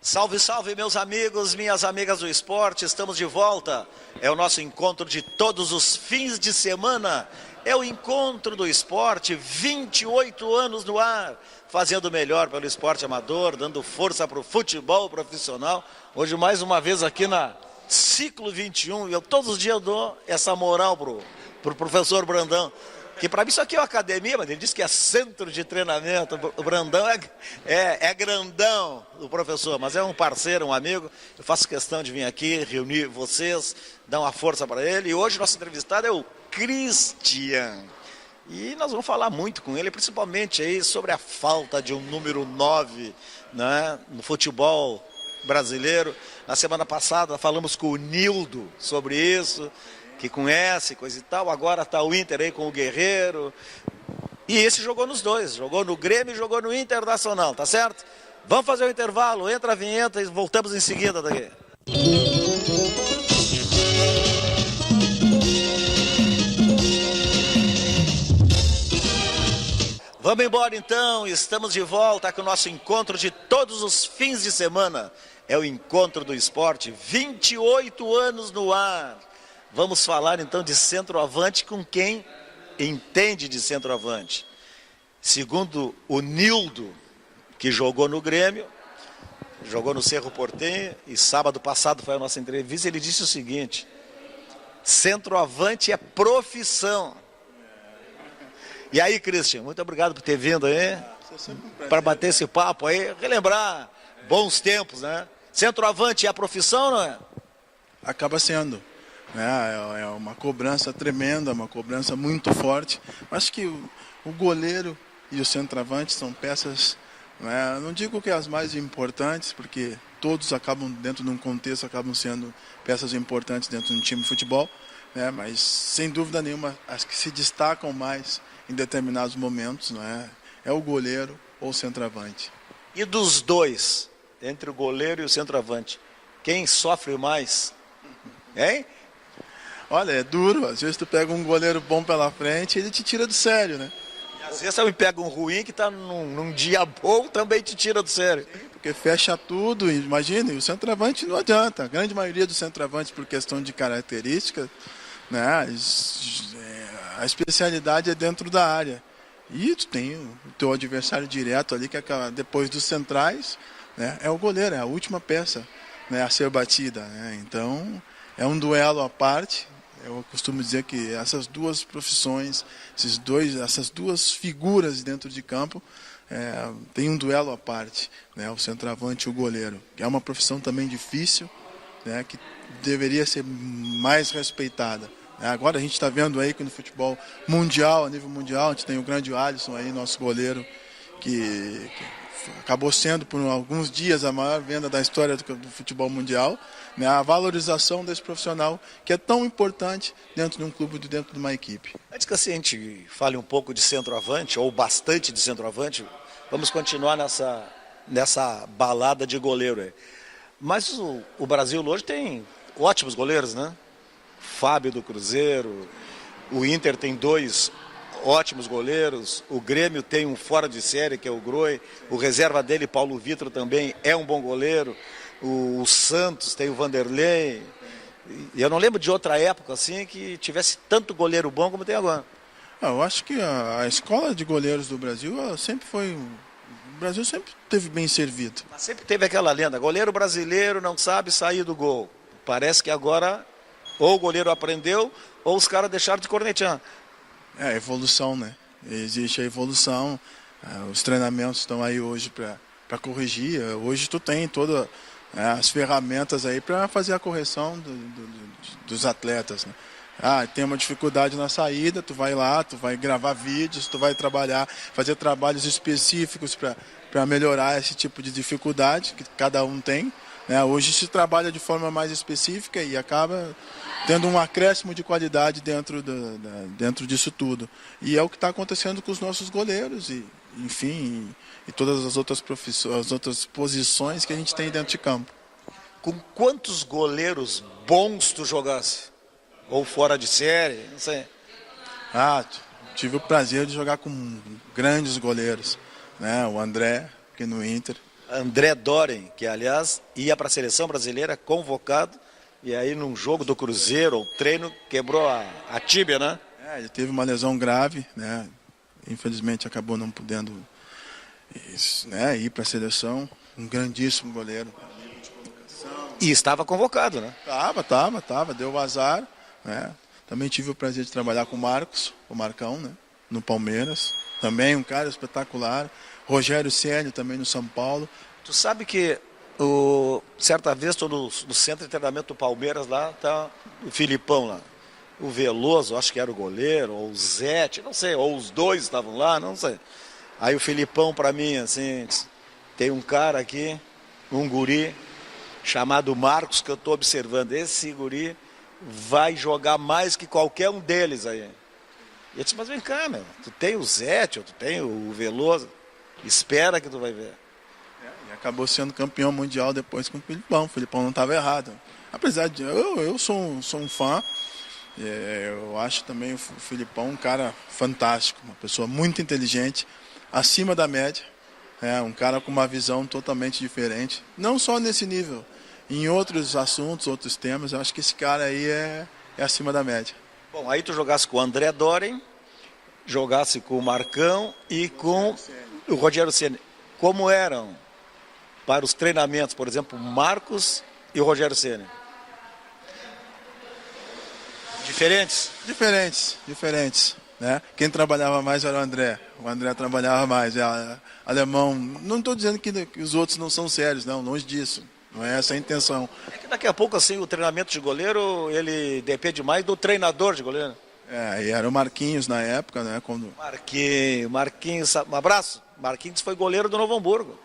Salve, salve, meus amigos, minhas amigas do esporte, estamos de volta. É o nosso encontro de todos os fins de semana. É o encontro do esporte, 28 anos no ar, fazendo o melhor pelo esporte amador, dando força para o futebol profissional. Hoje, mais uma vez, aqui na Ciclo 21, todos os dias eu dou essa moral pro professor Brandão. Que para mim isso aqui é uma academia, mas ele disse que é centro de treinamento. O Brandão é grandão, o professor, mas é um parceiro, um amigo. Eu faço questão de vir aqui, reunir vocês, dar uma força para ele. E hoje nosso entrevistado é o Christian. E nós vamos falar muito com ele, principalmente aí sobre a falta de um número 9, né, no futebol brasileiro. Na semana passada falamos com o Nildo sobre isso, que conhece, coisa e tal. Agora está o Inter aí com o Guerreiro. E esse jogou nos dois, jogou no Grêmio e jogou no Internacional, tá certo? Vamos fazer o intervalo, entra a vinheta e voltamos em seguida daqui. Vamos embora então, estamos de volta com o nosso encontro de todos os fins de semana. É o encontro do esporte, 28 anos no ar. Vamos falar então de centroavante com quem entende de centroavante. Segundo o Nildo, que jogou no Grêmio, jogou no Cerro Porteño, e sábado passado foi a nossa entrevista, ele disse o seguinte: centroavante é profissão. E aí, Christian, muito obrigado por ter vindo aí, para bater esse papo aí, relembrar bons tempos, né? Centroavante é a profissão, não é? Acaba sendo. É uma cobrança tremenda, uma cobrança muito forte. Acho que o goleiro e o centroavante são peças, não digo que as mais importantes, porque todos acabam, dentro de um contexto, acabam sendo peças importantes dentro de um time de futebol, mas sem dúvida nenhuma, as que se destacam mais em determinados momentos, é o goleiro ou o centroavante. E dos dois, entre o goleiro e o centroavante, quem sofre mais? Hein? Olha, é duro. Às vezes tu pega um goleiro bom pela frente e ele te tira do sério, né? E às vezes você pega um ruim que está num dia bom, também te tira do sério. Porque fecha tudo, imagina, e o centroavante não adianta. A grande maioria dos centroavantes, por questão de características, a especialidade é dentro da área. E tu tem o teu adversário direto ali, que depois dos centrais, é o goleiro, é a última peça, a ser batida. Então, é um duelo à parte. Eu costumo dizer que essas duas profissões, essas duas figuras dentro de campo, tem um duelo à parte, o centroavante e o goleiro, que é uma profissão também difícil, que deveria ser mais respeitada. Agora a gente está vendo aí que no futebol mundial, a nível mundial, a gente tem o grande Alisson aí, nosso goleiro, que acabou sendo por alguns dias a maior venda da história do futebol mundial, a valorização desse profissional que é tão importante dentro de um clube, dentro de uma equipe. Antes que a gente fale um pouco de centroavante, ou bastante de centroavante, vamos continuar nessa balada de goleiro aí. Mas o Brasil hoje tem ótimos goleiros, né? Fábio do Cruzeiro, o Inter tem dois ótimos goleiros, o Grêmio tem um fora de série, que é o Groi, o reserva dele, Paulo Vitor, também é um bom goleiro, o Santos tem o Vanderlei, e eu não lembro de outra época assim que tivesse tanto goleiro bom como tem agora. Eu acho que a escola de goleiros do Brasil sempre foi... O Brasil sempre teve bem servido. Mas sempre teve aquela lenda, goleiro brasileiro não sabe sair do gol. Parece que agora ou o goleiro aprendeu ou os caras deixaram de cornetear. É a evolução, Existe a evolução, os treinamentos estão aí hoje para corrigir. Hoje tu tem todas as ferramentas aí para fazer a correção dos atletas, tem uma dificuldade na saída, tu vai lá, tu vai gravar vídeos, tu vai trabalhar, fazer trabalhos específicos para melhorar esse tipo de dificuldade que cada um tem. Hoje se trabalha de forma mais específica e acaba tendo um acréscimo de qualidade dentro disso tudo. E é o que está acontecendo com os nossos goleiros e todas as outras profissões, as outras posições que a gente tem dentro de campo. Com quantos goleiros bons tu jogasse? Ou fora de série, não sei. Tive o prazer de jogar com grandes goleiros, né? O André, aqui no Inter. André Doren, que aliás ia para a seleção brasileira convocado, e aí num jogo do Cruzeiro, ou treino, quebrou a tíbia, né? Ele teve uma lesão grave, né? Infelizmente acabou não podendo, né, ir para a seleção. Um grandíssimo goleiro. E estava convocado, né? Tava, deu azar, né? Também tive o prazer de trabalhar com o Marcão, né? No Palmeiras. Também um cara espetacular. Rogério Ceni também no São Paulo. Tu sabe que certa vez estou no centro de treinamento do Palmeiras, lá tá o Filipão lá. O Veloso, acho que era o goleiro, ou o Zete, não sei, ou os dois estavam lá, não sei. Aí o Filipão para mim, assim, tem um cara aqui, um guri, chamado Marcos, que eu estou observando. Esse guri vai jogar mais que qualquer um deles aí. E eu disse, mas vem cá, meu, tu tem o Zete, tu tem o Veloso, espera que tu vai ver. E acabou sendo campeão mundial depois com o Filipão. O Filipão não estava errado. Apesar de eu sou um fã, eu acho também o Filipão um cara fantástico, uma pessoa muito inteligente, acima da média, um cara com uma visão totalmente diferente, não só nesse nível, em outros assuntos, outros temas. Eu acho que esse cara aí é acima da média. Bom, aí tu jogasse com o André Doren, jogasse com o Marcão e com o Rogério Ceni. Como eram para os treinamentos, por exemplo, Marcos e o Rogério Ceni? Diferentes, né? Quem trabalhava mais era o André. O André trabalhava mais. Alemão. Não estou dizendo que os outros não são sérios, não, longe disso. Não é essa a intenção. É que daqui a pouco, assim, o treinamento de goleiro, ele depende mais do treinador de goleiro. E era o Marquinhos na época, né? Marquinhos, um abraço. Marquinhos foi goleiro do Novo Hamburgo.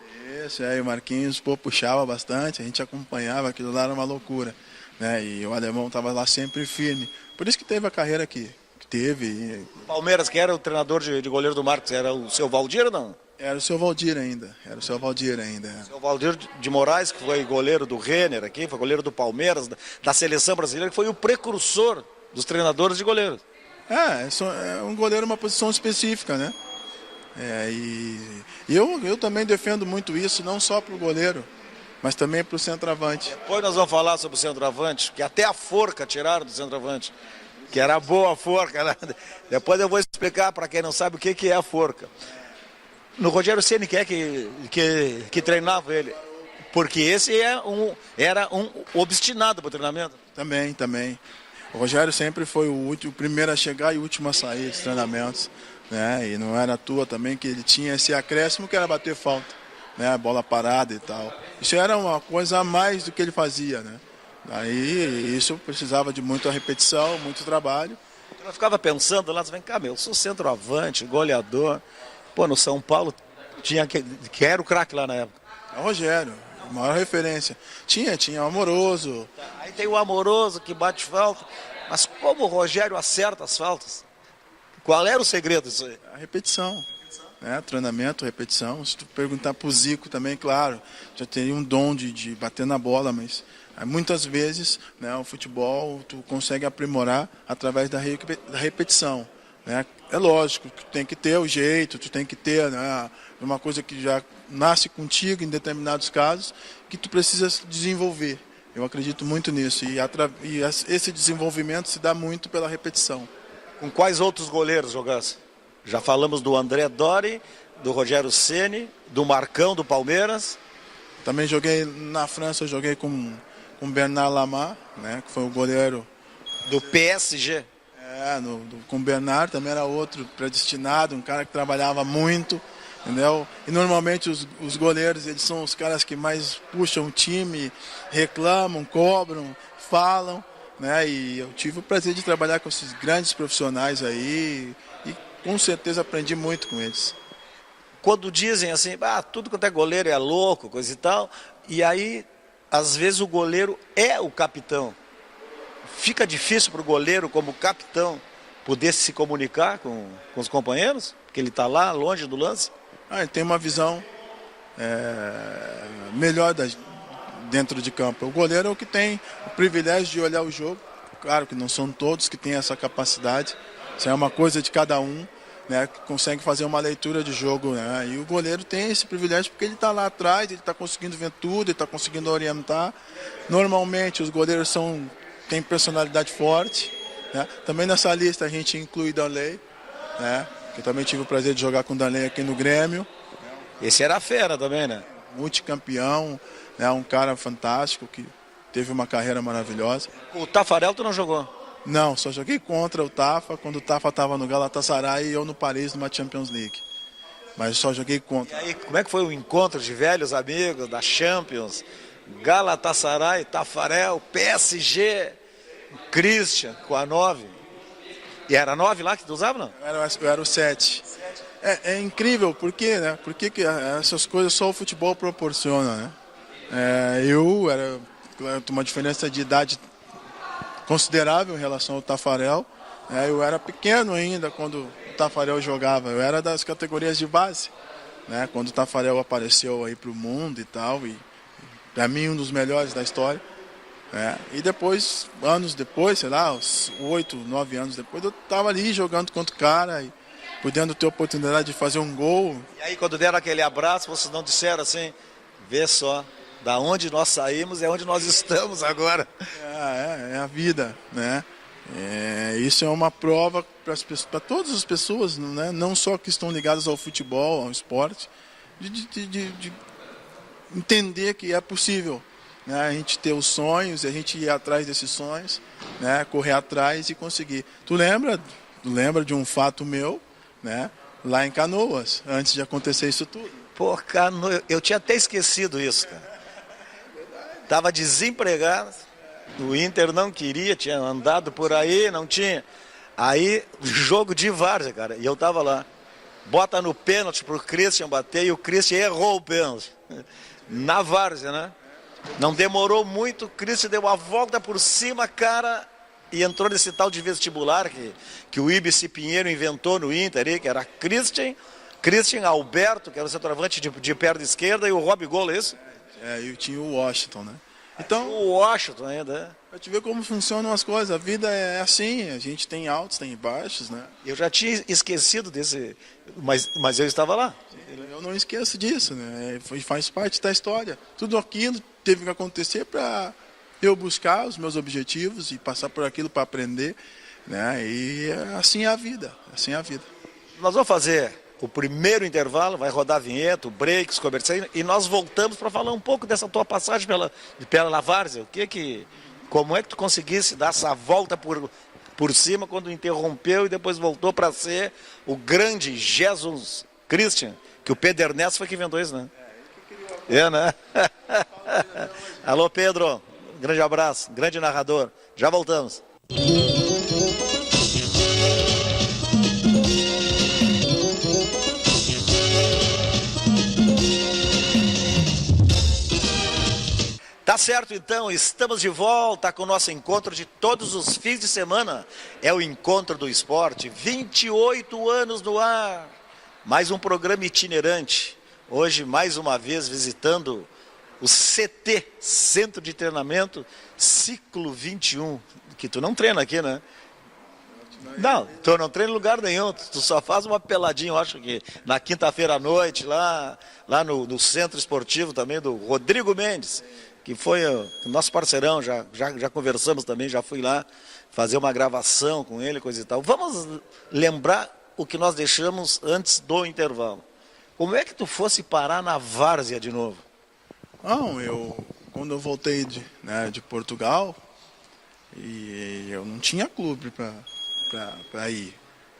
Isso, e o Marquinhos puxava bastante, a gente acompanhava, aquilo lá era uma loucura, né? E o alemão estava lá sempre firme. Por isso que teve a carreira que teve. Palmeiras, que era o treinador de goleiro do Marcos, era o seu Valdir ou não? Era o seu Valdir ainda. O seu Valdir de Moraes, que foi goleiro do Renner aqui, foi goleiro do Palmeiras, da seleção brasileira, que foi o precursor dos treinadores de goleiros. É um goleiro uma posição específica, né? E eu também defendo muito isso, não só para o goleiro, mas também para o centroavante. Depois nós vamos falar sobre o centroavante, que até a forca tiraram do centroavante, que era boa a forca, né? Depois eu vou explicar para quem não sabe o que é a forca. No Rogério Ceni, quem é que treinava ele? Porque esse era um obstinado para o treinamento. Também. O Rogério sempre foi o primeiro a chegar e o último a sair dos treinamentos, né? E não era à toa também que ele tinha esse acréscimo que era bater falta, né? Bola parada e tal. Isso era uma coisa a mais do que ele fazia, né? Aí isso precisava de muita repetição, muito trabalho. Eu ficava pensando lá, vem cá, eu sou centroavante, goleador. Pô, no São Paulo tinha que era o craque lá na época. É o Rogério, a maior referência. Tinha o Amoroso. Aí tem o Amoroso que bate falta. Mas como o Rogério acerta as faltas? Qual era o segredo disso aí? A repetição. Treinamento, repetição. Se tu perguntar pro Zico também, claro, já teria um dom de bater na bola, mas muitas vezes, né, o futebol tu consegue aprimorar através da repetição. Né? É lógico que tu tem que ter o jeito, tu tem que ter, né, uma coisa que já nasce contigo em determinados casos, que tu precisa desenvolver. Eu acredito muito nisso e esse desenvolvimento se dá muito pela repetição. Com quais outros goleiros jogasse? Já falamos do André Doren, do Rogério Ceni, do Marcão do Palmeiras. Também joguei na França, joguei com Bernard Lamar, né, que foi o goleiro do PSG. Com o Bernard também era outro predestinado, um cara que trabalhava muito, entendeu? E normalmente os goleiros, eles são os caras que mais puxam o time, reclamam, cobram, falam, né? E eu tive o prazer de trabalhar com esses grandes profissionais aí e com certeza aprendi muito com eles. Quando dizem assim, tudo quanto é goleiro é louco, coisa e tal, e aí às vezes o goleiro é o capitão. Fica difícil para o goleiro, como capitão, poder se comunicar com os companheiros? Porque ele está lá, longe do lance? Ele tem uma visão melhor dentro de campo. O goleiro é o que tem o privilégio de olhar o jogo, Claro que não são todos que têm essa capacidade, isso é uma coisa de cada um, né, que consegue fazer uma leitura de jogo, né? E o goleiro tem esse privilégio porque ele está lá atrás, ele está conseguindo ver tudo, ele está conseguindo orientar. Normalmente os goleiros têm personalidade forte, né? Também nessa lista a gente inclui Danley, né? Eu também tive o prazer de jogar com o Danley aqui no Grêmio. Esse era fera também, né? Multicampeão, né? Um cara fantástico que teve uma carreira maravilhosa. O Tafarel tu não jogou? Não, só joguei contra o Tafa quando o Tafa estava no Galatasaray e eu no Paris numa Champions League. Mas só joguei contra. E aí, como é que foi o encontro de velhos amigos da Champions? Galatasaray, Tafarel, PSG, Christian com a 9. E era 9 lá que tu usava, não? Eu era o 7. É incrível, por quê, né? Porque que essas coisas só o futebol proporciona, né? Eu era uma diferença de idade considerável em relação ao Tafarel. Eu era pequeno ainda quando o Tafarel jogava. Eu era das categorias de base, né? Quando o Tafarel apareceu aí para o mundo e tal. E para mim um dos melhores da história. E depois, anos depois, sei lá, uns 8, 9 anos depois, eu estava ali jogando contra o cara e podendo ter a oportunidade de fazer um gol. E aí quando deram aquele abraço, vocês não disseram assim, vê só, da onde nós saímos é onde nós estamos agora. É a vida, né? Isso é uma prova para todas as pessoas, né? Não só que estão ligadas ao futebol, ao esporte, de entender que é possível, né? A gente ter os sonhos, a gente ir atrás desses sonhos, né? Correr atrás e conseguir. Tu lembra de um fato meu, né? Lá em Canoas, antes de acontecer isso tudo? Pô, eu tinha até esquecido isso, cara. Estava desempregado, o Inter não queria, tinha andado por aí, não tinha. Aí, jogo de várzea, cara, e eu tava lá. Bota no pênalti pro Christian bater e o Christian errou o pênalti. Na várzea, né? Não demorou muito, o Christian deu a volta por cima, cara, e entrou nesse tal de vestibular que o Ibis Pinheiro inventou no Inter, aí, que era Christian Alberto, que era o centroavante de perna esquerda, e o Rob Gol, é isso? E tinha o Washington, né? Então, o Washington ainda. Pra te ver como funcionam as coisas. A vida é assim, a gente tem altos, tem baixos, né? Eu já tinha esquecido desse, mas eu estava lá. Eu não esqueço disso, né? Faz parte da história. Tudo aquilo teve que acontecer para eu buscar os meus objetivos e passar por aquilo para aprender, né? E assim é a vida, assim é a vida. Nós vamos fazer o primeiro intervalo, vai rodar a vinheta, o break, os comerciais, e nós voltamos para falar um pouco dessa tua passagem pela várzea. Como é que tu conseguisse dar essa volta por cima quando interrompeu e depois voltou para ser o grande Jesus Christian, que o Pedro Ernesto foi que inventou isso, né? Né? Alô, Pedro, grande abraço, grande narrador. Já voltamos. Tá certo, então, estamos de volta com o nosso encontro de todos os fins de semana. É o Encontro do Esporte, 28 anos no ar. Mais um programa itinerante. Hoje, mais uma vez, visitando o CT, Centro de Treinamento, Ciclo 21. Que tu não treina aqui, né? Não, tu não treina em lugar nenhum. Tu só faz uma peladinha, eu acho que na quinta-feira à noite, lá no Centro Esportivo também, do Rodrigo Mendes, que foi o nosso parceirão, já conversamos também, já fui lá fazer uma gravação com ele, coisa e tal. Vamos lembrar o que nós deixamos antes do intervalo. Como é que tu fosse parar na várzea de novo? Não, quando eu voltei de Portugal, e eu não tinha clube para ir.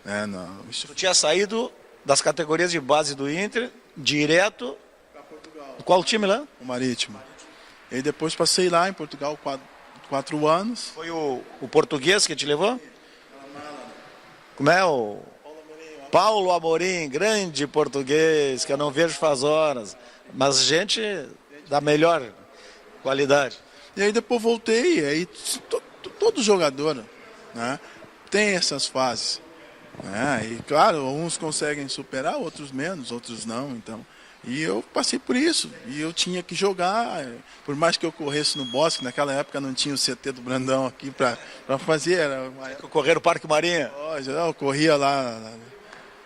Né, não. Tu tinha saído das categorias de base do Inter, direto para Portugal. Qual time lá? O Marítimo. E depois passei lá em Portugal 4 anos. Foi o português que te levou? Como é o... Paulo Amorim, grande português, que eu não vejo faz horas. Mas gente da melhor qualidade. E aí depois voltei, e aí todo jogador, né, tem essas fases. Né, e claro, uns conseguem superar, outros menos, outros não. Então, E eu passei por isso, e eu tinha que jogar, por mais que eu corresse no bosque, naquela época não tinha o CT do Brandão aqui para fazer. Correr no Parque Marinha? Eu corria lá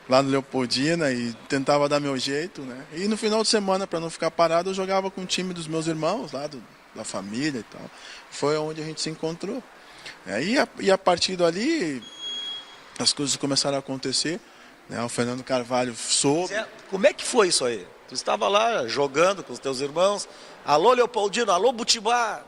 no Leopoldina e tentava dar meu jeito, né? E no final de semana, para não ficar parado, eu jogava com o time dos meus irmãos, lá da família e tal. Foi onde a gente se encontrou. E a partir dali, as coisas começaram a acontecer, né? O Fernando Carvalho soube. Como é que foi isso aí? Tu estava lá jogando com os teus irmãos. Alô, Leopoldino, alô, Butibar.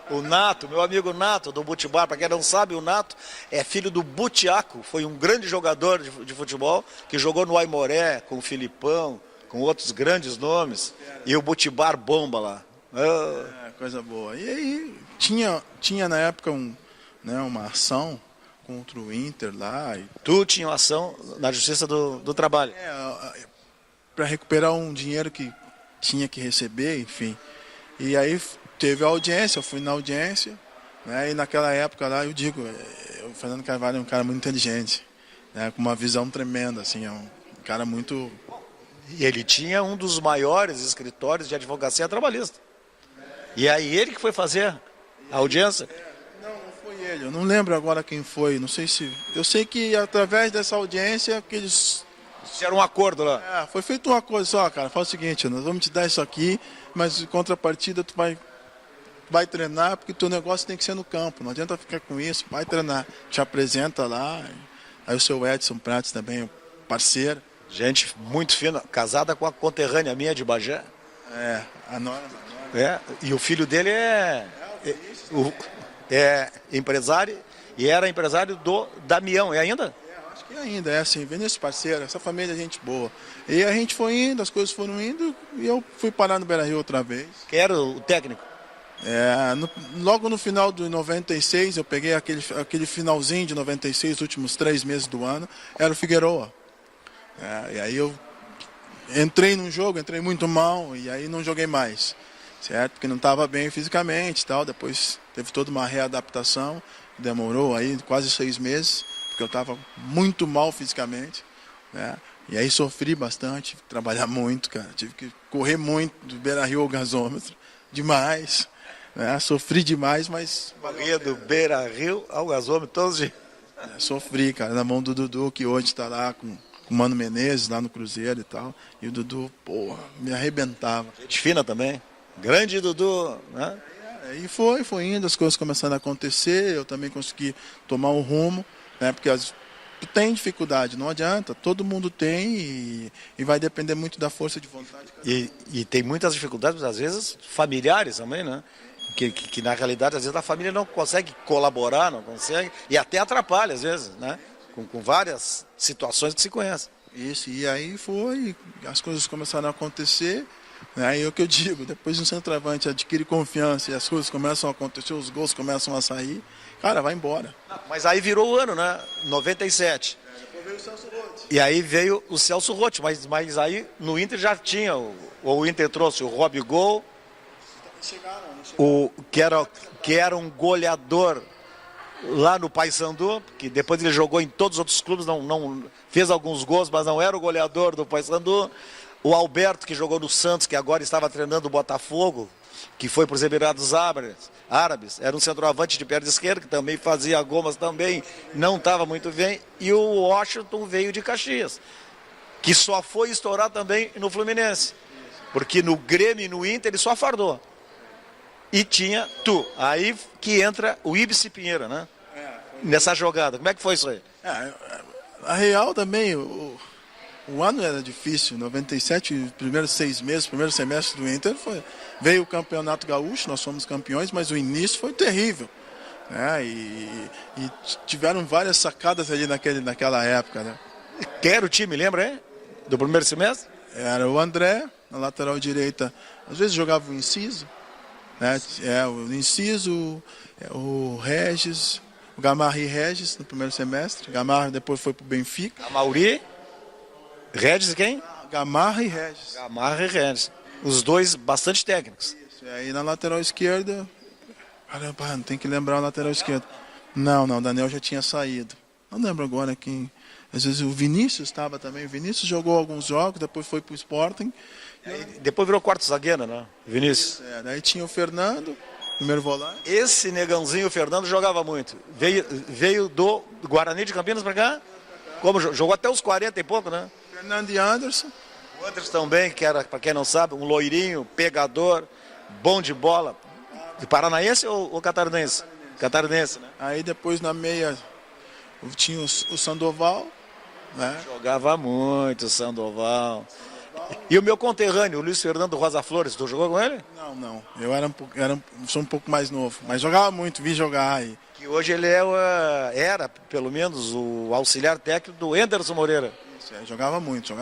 O Nato, meu amigo Nato do Butibar, para quem não sabe, o Nato é filho do Butiaco, foi um grande jogador de futebol, que jogou no Aimoré, com o Filipão, com outros grandes nomes, e o Butibar bomba lá. Coisa boa. E aí tinha na época uma ação contra o Inter lá. Tu tinha uma ação na Justiça do Trabalho. Para recuperar um dinheiro que tinha que receber, enfim. E aí teve a audiência, eu fui na audiência, né? E naquela época lá, eu digo, o Fernando Carvalho é um cara muito inteligente, né? Com uma visão tremenda, assim, é um cara muito... E ele tinha um dos maiores escritórios de advocacia trabalhista. E aí ele que foi fazer a audiência? Não foi ele, eu não lembro agora quem foi, não sei se... Eu sei que através dessa audiência que eles... Fizeram um acordo lá. Foi feito uma coisa só, cara, faz o seguinte, nós vamos te dar isso aqui, mas em contrapartida tu vai treinar, porque o teu negócio tem que ser no campo, não adianta ficar com isso, vai treinar. Te apresenta lá, aí o seu Edson Prates também, parceiro. Gente muito fina, casada com a conterrânea minha de Bagé. A Nora. E o filho dele é empresário, e era empresário do Damião, e ainda? Acho que ainda, assim, Vinícius parceiro, essa família é gente boa. E a gente foi indo, as coisas foram indo, e eu fui parar no Beira-Rio outra vez. Quem era o técnico? Logo no final de 96, eu peguei aquele finalzinho de 96, últimos 3 meses do ano, era o Figueroa. E aí eu entrei num jogo, entrei muito mal, e aí não joguei mais, certo? Porque não estava bem fisicamente e tal, depois teve toda uma readaptação, demorou aí quase 6 meses, porque eu estava muito mal fisicamente, né? E aí sofri bastante, tive que trabalhar muito, cara, tive que correr muito do Beira-Rio ao gasômetro, demais. Sofri demais, mas... Corria do Beira-Rio ao gasômetro todos os dias. Sofri, cara, na mão do Dudu, que hoje está lá com o Mano Menezes, lá no Cruzeiro e tal. E o Dudu, me arrebentava. Gente fina também. Grande Dudu, né? E foi indo, as coisas começando a acontecer, eu também consegui tomar um rumo, né? Porque tem dificuldade, não adianta, todo mundo tem e vai depender muito da força de vontade. E tem muitas dificuldades, às vezes, familiares também, né? Que na realidade, às vezes, a família não consegue colaborar, não consegue, e até atrapalha, às vezes, né? Com várias situações que se conhecem. Isso, e aí as coisas começaram a acontecer, né? E é o que eu digo, depois um centroavante adquire confiança e as coisas começam a acontecer, os gols começam a sair, cara, vai embora. Mas aí virou o ano, né? 97. Depois veio o Celso Roth. E aí veio o Celso Roth, mas aí no Inter já tinha, o Inter trouxe o Robigol, que era um goleador lá no Paysandu, que depois ele jogou em todos os outros clubes, não fez alguns gols, mas não era o goleador do Paysandu. O Alberto, que jogou no Santos, que agora estava treinando o Botafogo, que foi para os Emirados Árabes, era um centroavante de perna esquerda, que também fazia gol, mas também não estava muito bem. E o Washington veio de Caxias, que só foi estourar também no Fluminense, porque no Grêmio e no Inter ele só fardou. E tinha tu. Aí que entra o Ibis Pinheiro, né? Nessa jogada. Como é que foi isso aí? A real também, o ano era difícil. 97, os primeiros 6 meses, o primeiro semestre do Inter veio o Campeonato Gaúcho, nós fomos campeões, mas o início foi terrível. E tiveram várias sacadas ali naquela época, né? Quem era o time, lembra, hein? Do primeiro semestre? Era o André, na lateral direita. Às vezes jogava o Inciso. O Inciso, o Regis, o Gamarra e Regis no primeiro semestre. Gamarra depois foi para o Benfica. Amauri, Regis e quem? Gamarra e Regis. Gamarra e Regis. Os dois bastante técnicos. Isso. E aí na lateral esquerda, caramba, não tem que lembrar a lateral esquerda. Não, o Daniel já tinha saído. Não lembro agora quem. Às vezes o Vinícius estava também. O Vinícius jogou alguns jogos, depois foi para o Sporting. Aí, depois virou quarto zagueiro, né? Vinícius. Daí tinha o Fernando, primeiro volante. Esse negãozinho, o Fernando, jogava muito. Veio do Guarani de Campinas para cá? Como jogou até os 40 e pouco, né? Fernando e Anderson. O Anderson também, que era, para quem não sabe, um loirinho, pegador, bom de bola. De paranaense ou catarinense? Catarinense, né? Aí depois na meia tinha o Sandoval, né? Jogava muito o Sandoval. E o meu conterrâneo, o Luiz Fernando Rosa Flores, tu jogou com ele? Não. Eu sou um pouco mais novo, mas jogava muito, vi jogar aí. Que hoje ele era, pelo menos, o auxiliar técnico do Enderson Moreira. Isso, jogava muito.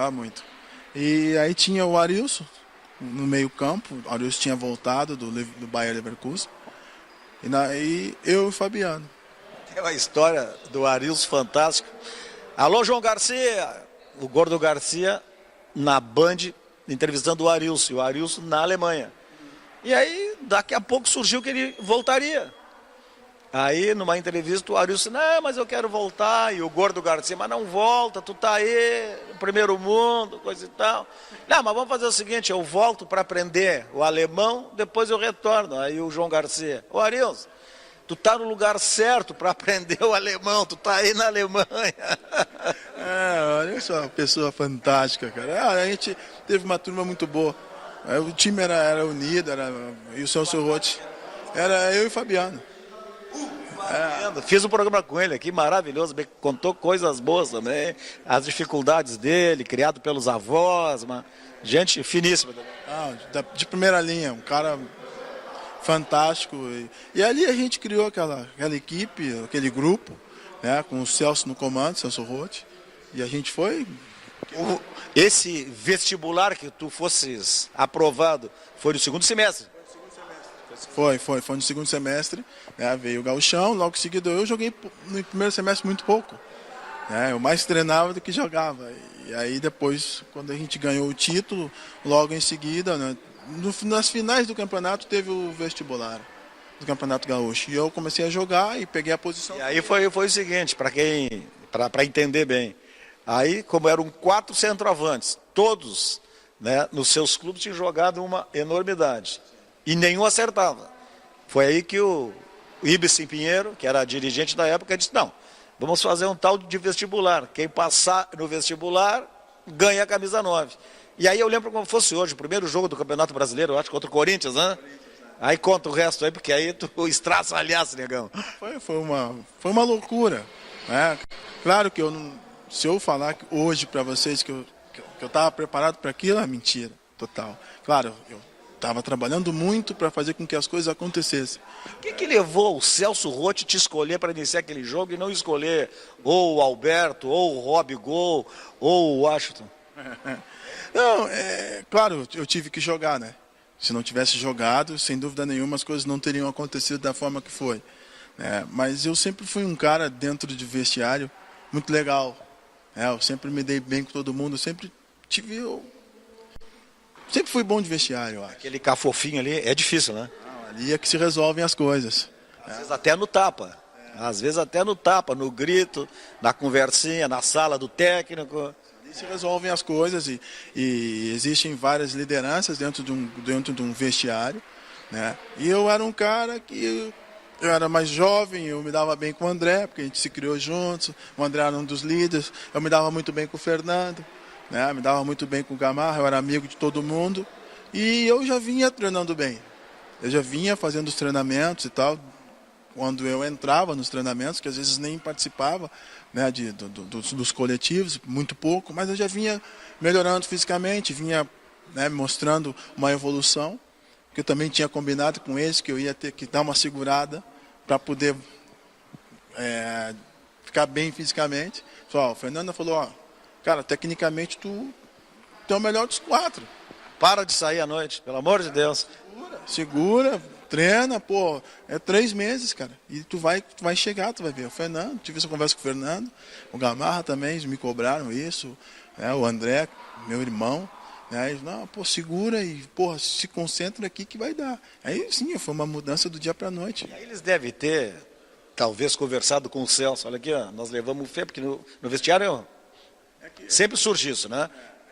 E aí tinha o Arilson no meio campo, o Arilson tinha voltado do Bayer Leverkusen. E eu e o Fabiano. É uma história do Arilson fantástico. Alô, João Garcia! O Gordo Garcia na Band entrevistando o Arilson, e o Arilson na Alemanha. E aí, daqui a pouco surgiu que ele voltaria. Aí, numa entrevista, o Arilson, não, mas eu quero voltar. E o Gordo Garcia, mas não volta, tu tá aí, no primeiro mundo, coisa e tal. Não, mas vamos fazer o seguinte, eu volto para aprender o alemão, depois eu retorno. Aí o João Garcia, ô Arilson, tu tá no lugar certo para aprender o alemão, tu tá aí na Alemanha. Olha só, uma pessoa fantástica, cara. A gente teve uma turma muito boa. O time era unido, e o Celso Rotti. Era eu e o Fabiano. Fiz um programa com ele aqui, maravilhoso, contou coisas boas também, as dificuldades dele, criado pelos avós, gente finíssima. De primeira linha, um cara fantástico. E ali a gente criou aquela equipe, aquele grupo, né, com o Celso no comando, Celso Rotti, e a gente foi... Esse vestibular que tu fosses aprovado foi no segundo semestre? Foi no segundo semestre, né, veio o gauchão, logo em seguida eu joguei no primeiro semestre muito pouco, né, eu mais treinava do que jogava, e aí depois, quando a gente ganhou o título, logo em seguida, né, nas finais do campeonato teve o vestibular do Campeonato Gaúcho, e eu comecei a jogar e peguei a posição. E aí foi o seguinte, para entender bem, aí como eram 4 centroavantes, todos, né, nos seus clubes tinham jogado uma enormidade. E nenhum acertava. Foi aí que o Ibsen Pinheiro, que era dirigente da época, disse, não, vamos fazer um tal de vestibular. Quem passar no vestibular, ganha a camisa 9. E aí eu lembro como fosse hoje, o primeiro jogo do Campeonato Brasileiro, eu acho, contra o Corinthians, né? Aí conta o resto aí, porque aí tu estraçalhasse, negão. Foi uma loucura, né? Claro que se eu falar hoje para vocês que eu estava preparado para aquilo, é mentira, total. Claro, eu estava trabalhando muito para fazer com que as coisas acontecessem. O que levou o Celso Rotti te escolher para iniciar aquele jogo e não escolher ou o Alberto, ou o Rob Gol, ou o Washington? Não, claro, eu tive que jogar, né? Se não tivesse jogado, sem dúvida nenhuma, as coisas não teriam acontecido da forma que foi. Mas eu sempre fui um cara dentro de vestiário muito legal. Eu sempre me dei bem com todo mundo, sempre fui bom de vestiário, eu acho. Aquele cafofinho ali é difícil, né? Ali é que se resolvem as coisas. Às vezes até no tapa. Às vezes até no tapa, no grito, na conversinha, na sala do técnico. Ali se resolvem as coisas e existem várias lideranças dentro de um vestiário, né? E eu era um cara que... Eu era mais jovem, eu me dava bem com o André, porque a gente se criou juntos. O André era um dos líderes. Eu me dava muito bem com o Fernando, né? Me dava muito bem com o Gamarra, eu era amigo de todo mundo. E eu já vinha treinando bem. Eu já vinha fazendo os treinamentos e tal. Quando eu entrava nos treinamentos, que às vezes nem participava, né, dos coletivos, muito pouco. Mas eu já vinha melhorando fisicamente, vinha, né, mostrando uma evolução. Que eu também tinha combinado com eles que eu ia ter que dar uma segurada para poder ficar bem fisicamente. Só, o Fernando falou, cara, tecnicamente tu é o melhor dos 4. Para de sair à noite, pelo amor de Deus. Segura, treina, 3 meses, cara. E tu vai chegar, tu vai ver. O Fernando, tive essa conversa com o Fernando, o Gamarra também, eles me cobraram isso, o André, meu irmão. Aí, segura e, se concentra aqui que vai dar. Aí, sim, foi uma mudança do dia para a noite. E aí eles devem ter, talvez, conversado com o Celso. Olha aqui, nós levamos o Fê, porque no vestiário Sempre surge isso, né?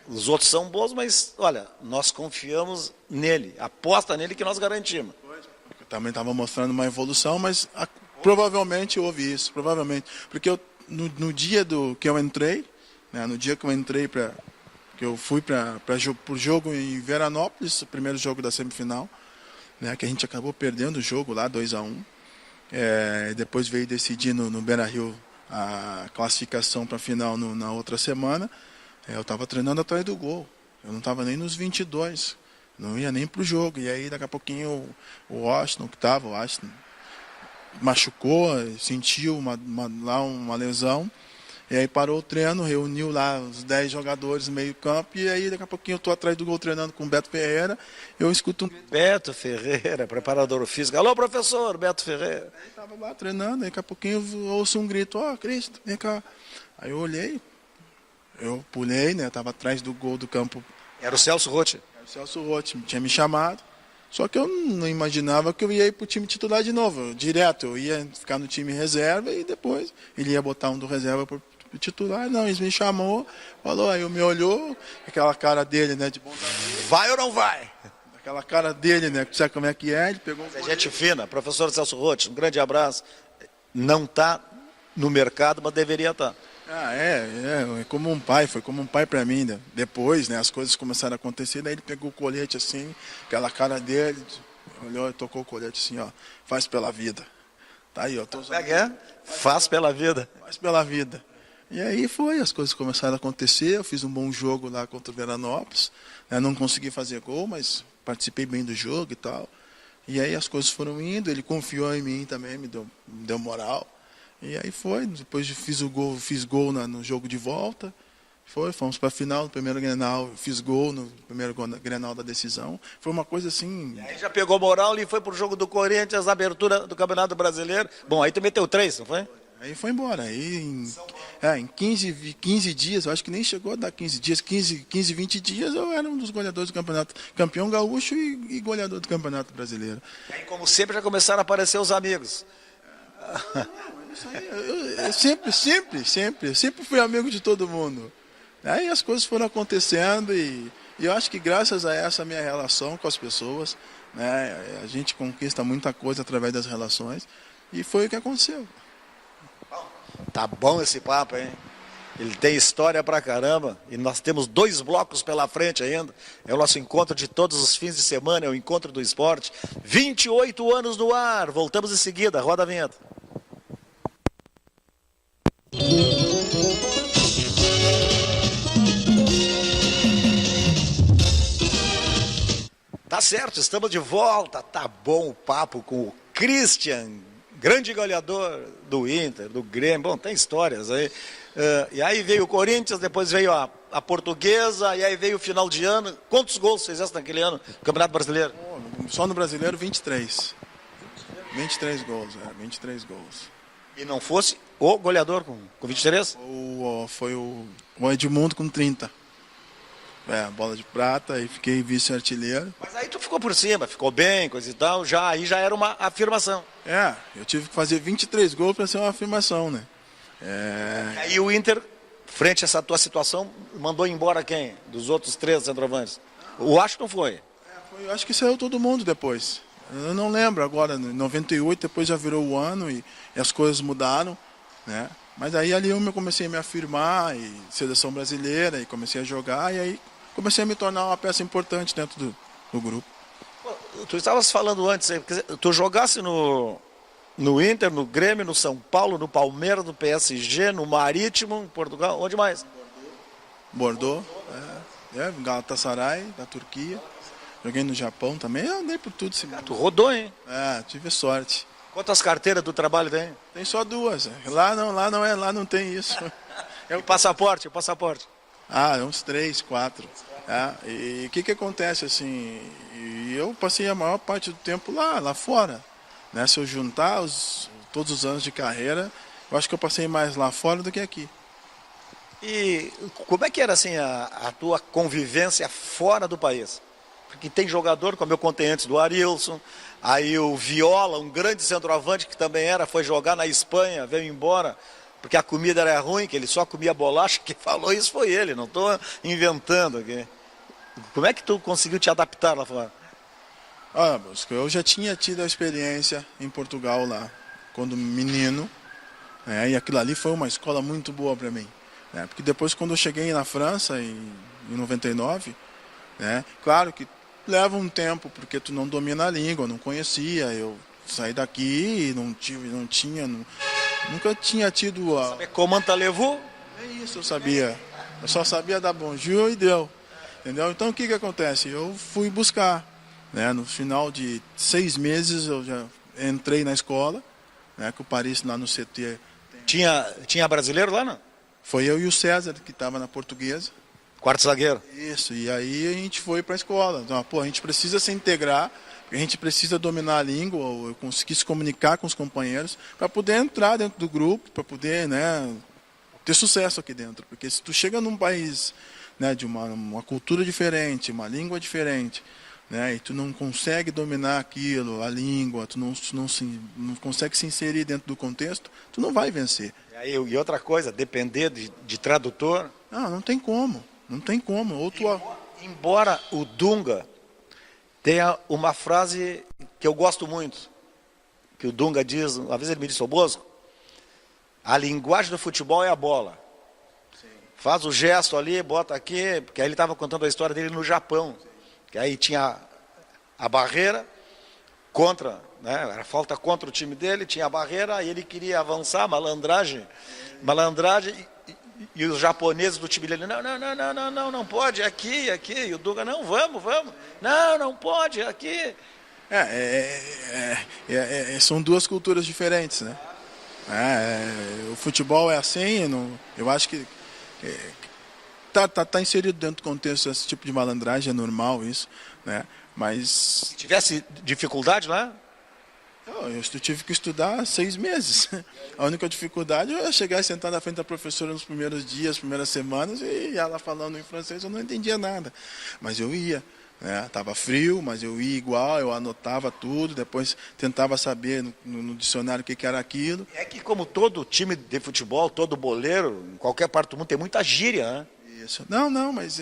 Os outros são bons, mas, olha, nós confiamos nele, aposta nele que nós garantimos. Eu também estava mostrando uma evolução, mas provavelmente houve isso, provavelmente. Porque no dia que eu entrei, né, no dia que eu entrei que eu fui para o jogo em Veranópolis, o primeiro jogo da semifinal, né, que a gente acabou perdendo o jogo lá, 2-1. Depois veio decidir no Beira-Rio a classificação para a final na outra semana. Eu estava treinando atrás do gol. Eu não estava nem nos 22. Não ia nem para o jogo. E aí, daqui a pouquinho, o Washington, que estava, machucou, sentiu uma lesão. E aí parou o treino, reuniu lá os 10 jogadores no meio campo. E aí, daqui a pouquinho, eu estou atrás do gol treinando com o Beto Ferreira. Eu escuto Beto Ferreira, preparador físico. Alô, professor, Beto Ferreira. Aí estava lá treinando, aí daqui a pouquinho eu ouço um grito: Cristo, vem cá. Aí eu olhei. Eu pulei, né? Estava atrás do gol do campo. Era o Celso Rotti. O Celso Rotti tinha me chamado. Só que eu não imaginava que eu ia ir para o time titular de novo. Direto, eu ia ficar no time reserva e depois ele ia botar um do reserva para o titular. Não, ele me chamou, falou, aí me olhou, aquela cara dele, né? De bom amigo. Vai ou não vai? Aquela cara dele, né? Sabe como é que é? Ele pegou É gente fina, professor Celso Rotti, um grande abraço. Não está no mercado, mas deveria estar. É como um pai, foi como um pai para mim, né? Depois, né, as coisas começaram a acontecer, daí ele pegou o colete assim, aquela cara dele, olhou e tocou o colete assim, ó, faz pela vida. Tá aí, ó. Faz pela vida. Faz pela vida. E aí as coisas começaram a acontecer, eu fiz um bom jogo lá contra o Veranópolis, né, não consegui fazer gol, mas participei bem do jogo e tal. E aí as coisas foram indo, ele confiou em mim também, me deu moral. E aí depois fiz gol no jogo de volta, fomos para a final do primeiro Grenal, fiz gol no primeiro Grenal da decisão, foi uma coisa assim... E aí já pegou moral e foi para o jogo do Corinthians, abertura do Campeonato Brasileiro, bom, aí tu meteu 3, não foi? Aí foi embora, aí em 15 dias, eu acho que nem chegou a dar 15 dias, 15, 20 dias eu era um dos goleadores do campeonato, campeão gaúcho e goleador do Campeonato Brasileiro. E aí, como sempre, já começaram a aparecer os amigos. Isso aí, eu sempre fui amigo de todo mundo. Aí as coisas foram acontecendo e eu acho que graças a essa minha relação com as pessoas, né, a gente conquista muita coisa através das relações e foi o que aconteceu. Tá bom esse papo, hein? Ele tem história pra caramba e nós temos 2 blocos pela frente ainda. É o nosso encontro de todos os fins de semana, é o encontro do esporte. 28 anos no ar, voltamos em seguida, roda a vinheta. Tá certo, estamos de volta, tá bom o papo com o Christian, grande goleador do Inter, do Grêmio, bom, tem histórias aí. E aí veio o Corinthians, depois veio a Portuguesa, e aí veio o final de ano. Quantos gols fizeste naquele ano, Campeonato Brasileiro? Só no Brasileiro, 23. 23 gols, 23 gols. E não fosse o goleador com 23? Foi o Edmundo com 30. Bola de prata, e fiquei vice-artilheiro. Mas aí tu ficou por cima, ficou bem, coisa e tal, aí já era uma afirmação. Eu tive que fazer 23 gols para ser uma afirmação, né? E aí o Inter, frente a essa tua situação, mandou embora quem? Dos outros 3 centroavantes? O Washington foi? Eu acho que saiu todo mundo depois. Eu não lembro agora, em 98, depois já virou o ano e as coisas mudaram, né? Mas aí ali eu comecei a me afirmar, e seleção brasileira, e comecei a jogar, e aí comecei a me tornar uma peça importante dentro do grupo. Tu estavas falando antes, tu jogasse no Inter, no Grêmio, no São Paulo, no Palmeiras, no PSG, no Marítimo, em Portugal, onde mais? Bordeaux, Galatasaray, da Turquia. Joguei no Japão também, eu andei por tudo. Tu rodou, hein? Tive sorte. Quantas carteiras do trabalho tem? Tem só 2. Lá não tem isso. O passaporte? Uns 3, 4. E o que acontece assim? Eu passei a maior parte do tempo lá fora. Né? Se eu juntar todos os anos de carreira, eu acho que eu passei mais lá fora do que aqui. E como é que era assim a tua convivência fora do país? Porque tem jogador, como eu contei antes, do Arilson, aí o Viola, um grande centroavante que também foi jogar na Espanha, veio embora porque a comida era ruim, que ele só comia bolacha. Quem falou isso foi ele, não estou inventando aqui. Como é que tu conseguiu te adaptar lá fora? Ah, Bosco, eu já tinha tido a experiência em Portugal lá, quando menino, né, e aquilo ali foi uma escola muito boa para mim. Né, porque depois, quando eu cheguei na França, em 99, né, claro que leva um tempo, porque tu não domina a língua, não conhecia, eu saí daqui e nunca tinha tido a... Saber comment allez-vous? É isso, eu sabia. Eu só sabia dar bonjour e deu. Entendeu? Então o que acontece? Eu fui buscar. Né? No final de 6 meses eu já entrei na escola, né? Que o Paris lá no CT. Tinha brasileiro lá, não? Foi eu e o César que estava na Portuguesa. Quarto zagueiro. Isso, e aí a gente foi para a escola. Então, pô, a gente precisa se integrar, a gente precisa dominar a língua, ou eu conseguir se comunicar com os companheiros, para poder entrar dentro do grupo, para poder, né, ter sucesso aqui dentro. Porque se tu chega num país, né, de uma cultura diferente, uma língua diferente, né, e tu não consegue dominar aquilo, a língua, tu não consegue se inserir dentro do contexto, tu não vai vencer. E outra coisa, depender de tradutor... Não tem como. Não tem como. Embora o Dunga tenha uma frase que eu gosto muito, que o Dunga diz, uma vez ele me disse, ô Bosco, a linguagem do futebol é a bola. Sim. Faz o gesto ali, bota aqui, porque aí ele estava contando a história dele no Japão. Sim. Que aí tinha a barreira contra, né, era falta contra o time dele, tinha a barreira, aí ele queria avançar, malandragem, e os japoneses do time dele, não pode, aqui, e o Dunga, não, vamos, não pode, aqui. São duas culturas diferentes, né? O futebol é assim, eu acho que tá inserido dentro do contexto esse tipo de malandragem, é normal isso, né? Mas... Se tivesse dificuldade lá? Eu tive que estudar 6 meses. A única dificuldade é chegar e sentar na frente da professora nos primeiros dias, primeiras semanas, e ela falando em francês, eu não entendia nada. Mas eu ia, né? Tava frio, mas eu ia igual, eu anotava tudo, depois tentava saber no dicionário o que era aquilo. É que como todo time de futebol, todo boleiro, em qualquer parte do mundo, tem muita gíria, né? Isso. Não, mas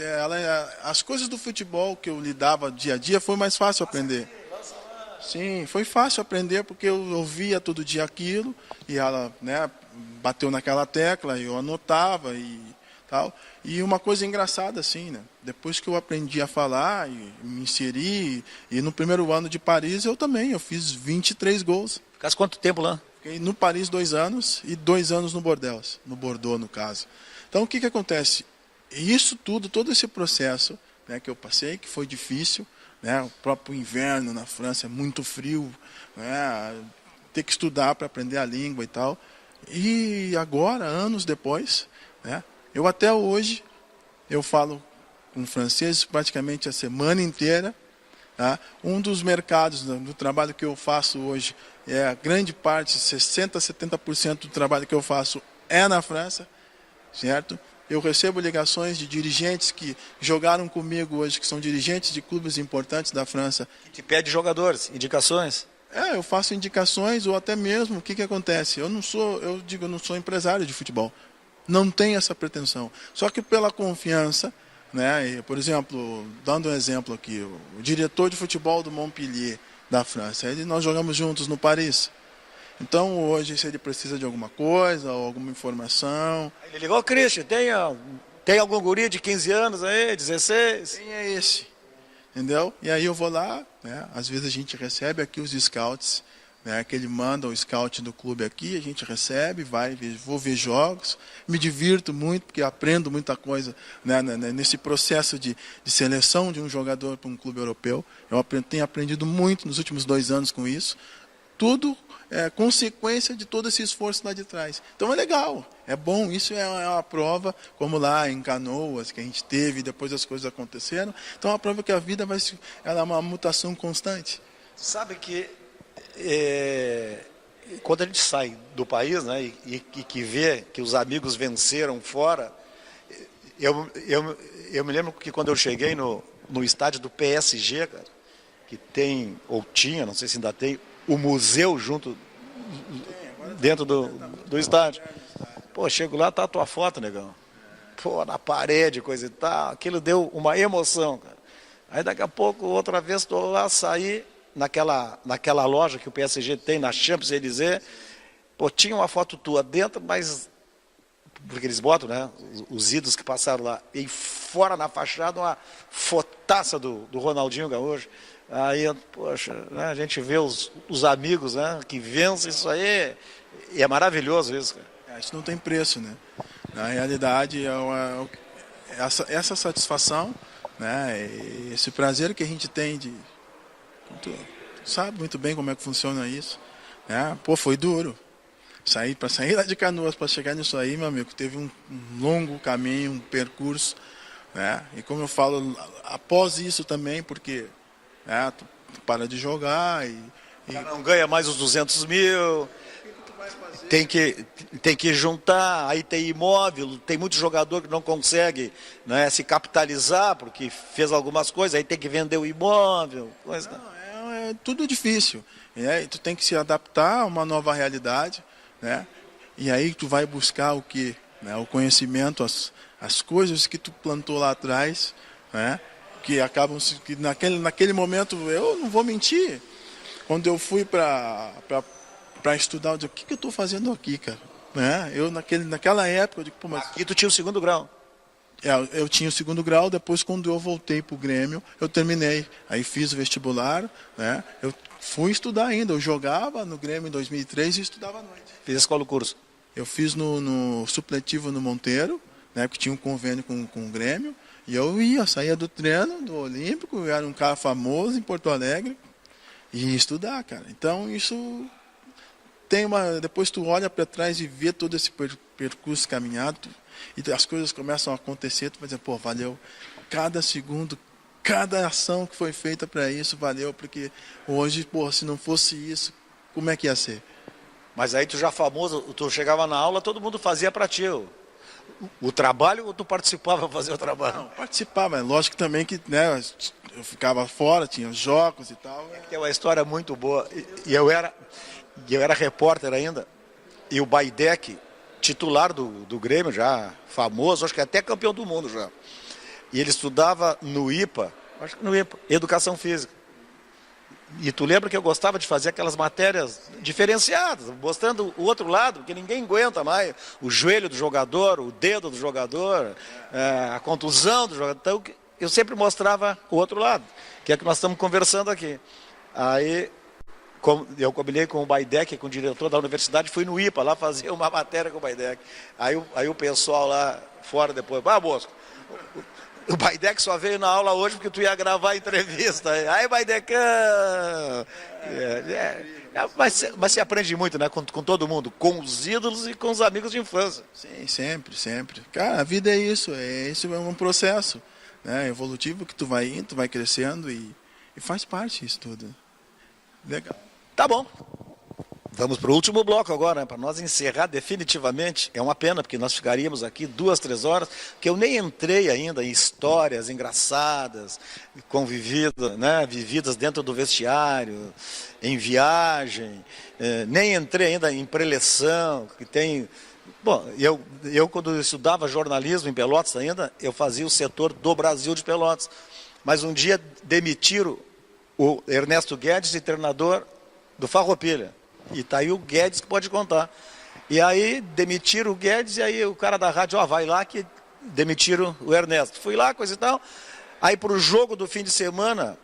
as coisas do futebol que eu lidava dia a dia foi mais fácil aprender. Sim, foi fácil aprender porque eu ouvia todo dia aquilo e ela, né, bateu naquela tecla e eu anotava e tal. E uma coisa engraçada assim, né? Depois que eu aprendi a falar e me inseri, e no primeiro ano de Paris eu fiz 23 gols. Ficasse quanto tempo lá? Fiquei no Paris 2 anos e 2 anos no Bordeaux, no Bordeaux no caso. Então o que acontece? Isso tudo, todo esse processo, né, que eu passei, que foi difícil, né, o próprio inverno na França é muito frio, né, ter que estudar para aprender a língua e tal. E agora, anos depois, né, eu até hoje, eu falo com francês praticamente a semana inteira. Tá? Um dos mercados do trabalho que eu faço hoje, a grande parte, 60%, 70% do trabalho que eu faço é na França, certo? Eu recebo ligações de dirigentes que jogaram comigo hoje, que são dirigentes de clubes importantes da França. E te pede jogadores, indicações? Eu faço indicações, ou até mesmo, o que acontece? Eu não sou empresário de futebol. Não tenho essa pretensão. Só que pela confiança, né? Por exemplo, dando um exemplo aqui, o diretor de futebol do Montpellier, da França, nós jogamos juntos no Paris. Então, hoje, se ele precisa de alguma coisa, ou alguma informação... Ele ligou, Christian, tem algum guri de 15 anos aí, 16? Quem é esse? Entendeu? E aí eu vou lá, né? Às vezes a gente recebe aqui os scouts, né? Que ele manda o scout do clube aqui, a gente recebe, vou ver jogos, me divirto muito, porque aprendo muita coisa, né? Nesse processo de seleção de um jogador para um clube europeu. Eu tenho aprendido muito nos últimos 2 anos com isso. Tudo é consequência de todo esse esforço lá de trás. Então é legal, é bom, isso é uma prova, como lá em Canoas, que a gente teve, depois as coisas aconteceram. Então é uma prova que a vida ela é uma mutação constante. Sabe que quando a gente sai do país, né, e que vê que os amigos venceram fora, eu me lembro que quando eu cheguei no estádio do PSG, cara, que tem, ou tinha, não sei se ainda tem, o museu junto dentro do estádio. Pô, chego lá, tá a tua foto, negão. Pô, na parede, coisa e tal. Aquilo deu uma emoção, cara. Aí daqui a pouco, outra vez, estou lá, saí naquela loja que o PSG tem, na Champs-Élysées. Pô, tinha uma foto tua dentro, mas... Porque eles botam, né? Os ídolos que passaram lá. E fora na fachada, uma fotaça do Ronaldinho Gaúcho. Aí, poxa, né, a gente vê os amigos, né, que vencem isso aí. E é maravilhoso isso, cara. Isso não tem preço, né? Na realidade, essa satisfação, né? Esse prazer que a gente tem de... Tu sabe muito bem como é que funciona isso, né? Pô, foi duro. Para sair lá de Canoas, para chegar nisso aí, meu amigo, teve um longo caminho, um percurso, né? E como eu falo, após isso também, porque tu para de jogar e não ganha mais os 200 mil, tem que juntar, aí tem imóvel, tem muito jogador que não consegue, né, se capitalizar porque fez algumas coisas, aí tem que vender o imóvel. Coisa. Não, é tudo difícil, né? E tu tem que se adaptar a uma nova realidade, né? E aí tu vai buscar o que, né? O conhecimento, as coisas que tu plantou lá atrás, né? Que acabam que naquele momento, eu não vou mentir, quando eu fui para estudar, eu digo, o que eu estou fazendo aqui, cara, né? Eu naquela época eu digo, pô, mas aqui tu tinha o 2º grau. Eu tinha o 2º grau, depois quando eu voltei para o Grêmio, eu terminei. Aí fiz o vestibular, né? Eu fui estudar ainda, eu jogava no Grêmio em 2003 e estudava à noite. Fiz a escola do curso? Eu fiz no supletivo no Monteiro, né? Porque tinha um convênio com o Grêmio, e eu saía do treino, do Olímpico, eu era um cara famoso em Porto Alegre, e ia estudar, cara. Então isso tem depois tu olha para trás e vê todo esse percurso caminhado, e as coisas começam a acontecer, tu vai dizer, pô, valeu cada segundo, cada ação que foi feita para isso, valeu, porque hoje, pô, se não fosse isso, como é que ia ser? Mas aí tu já famoso, tu chegava na aula, todo mundo fazia para ti o trabalho, ou tu participava para fazer o trabalho? Não, participava, lógico também que, né, eu ficava fora, tinha jogos e tal. É uma história muito boa, e eu era repórter ainda, e o Baidec, titular do Grêmio, já famoso, acho que até campeão do mundo já. E ele estudava no IPA, acho que no IPA, Educação Física. E tu lembra que eu gostava de fazer aquelas matérias diferenciadas, mostrando o outro lado, porque ninguém aguenta mais o joelho do jogador, o dedo do jogador, a contusão do jogador. Então eu sempre mostrava o outro lado, que é o que nós estamos conversando aqui. Aí eu combinei com o Baidec, com o diretor da universidade, fui no IPA lá fazer uma matéria com o Baidec. Aí o pessoal lá fora depois, Bosco, o Baidec só veio na aula hoje porque tu ia gravar a entrevista. Aí, Baidecão! Mas se aprende muito, né? Com todo mundo, com os ídolos e com os amigos de infância. Sim, sempre, sempre. Cara, a vida é isso é um processo, né, evolutivo que tu vai indo, tu vai crescendo e faz parte disso tudo. Legal. Tá bom. Vamos para o último bloco agora, né, para nós encerrar definitivamente. É uma pena, porque nós ficaríamos aqui 2, 3 horas, que eu nem entrei ainda em histórias engraçadas, convividas, né, vividas dentro do vestiário, em viagem, nem entrei ainda em preleção, que tem... Bom, eu quando estudava jornalismo em Pelotas ainda, eu fazia o setor do Brasil de Pelotas. Mas um dia demitiram o Ernesto Guedes, de treinador do Farroupilha. E tá aí o Guedes que pode contar. E aí demitiram o Guedes, e aí o cara da rádio, vai lá que demitiram o Ernesto. Fui lá, coisa e tal. Aí para o jogo do fim de semana,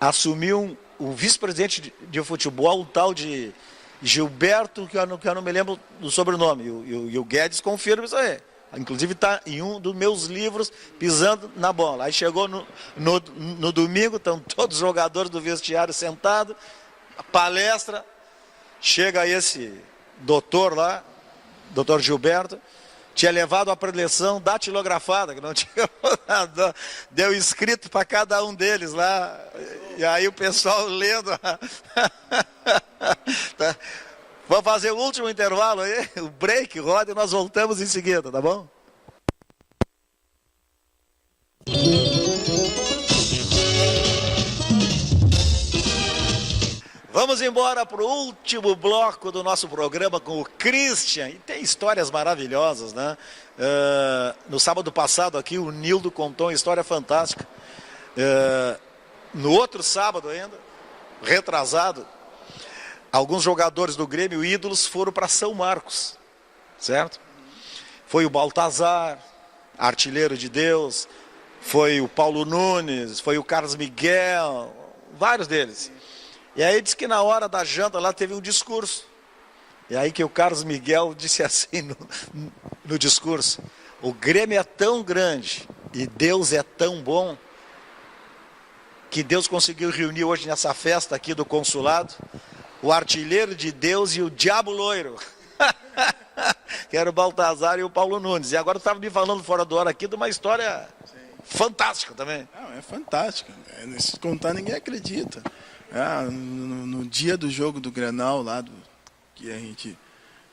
assumiu o vice-presidente de futebol, um tal de Gilberto, que eu não me lembro do sobrenome. E o Guedes confirma isso aí. Inclusive está em um dos meus livros, Pisando na Bola. Aí chegou no domingo, estão todos os jogadores do vestiário sentados, palestra, chega esse doutor lá, doutor Gilberto, tinha levado a preleção datilografada, que não tinha deu escrito para cada um deles lá, e aí o pessoal lendo. Tá. Vamos fazer o último intervalo aí, o break, roda, e nós voltamos em seguida, tá bom? Vamos embora para o último bloco do nosso programa com o Christian. E tem histórias maravilhosas, né? No sábado passado aqui, o Nildo contou uma história fantástica. No outro sábado ainda, retrasado, alguns jogadores do Grêmio ídolos foram para São Marcos, certo? Foi o Baltazar, artilheiro de Deus, foi o Paulo Nunes, foi o Carlos Miguel, vários deles. E aí disse que na hora da janta lá teve um discurso. E aí que o Carlos Miguel disse assim no discurso: o Grêmio é tão grande e Deus é tão bom que Deus conseguiu reunir hoje nessa festa aqui do consulado o artilheiro de Deus e o diabo loiro. Que era o Baltazar e o Paulo Nunes. E agora eu estava me falando fora do ar aqui de uma história fantástica também. Não, é fantástica. Se contar, ninguém acredita. No dia do jogo do Grenal, lá que a gente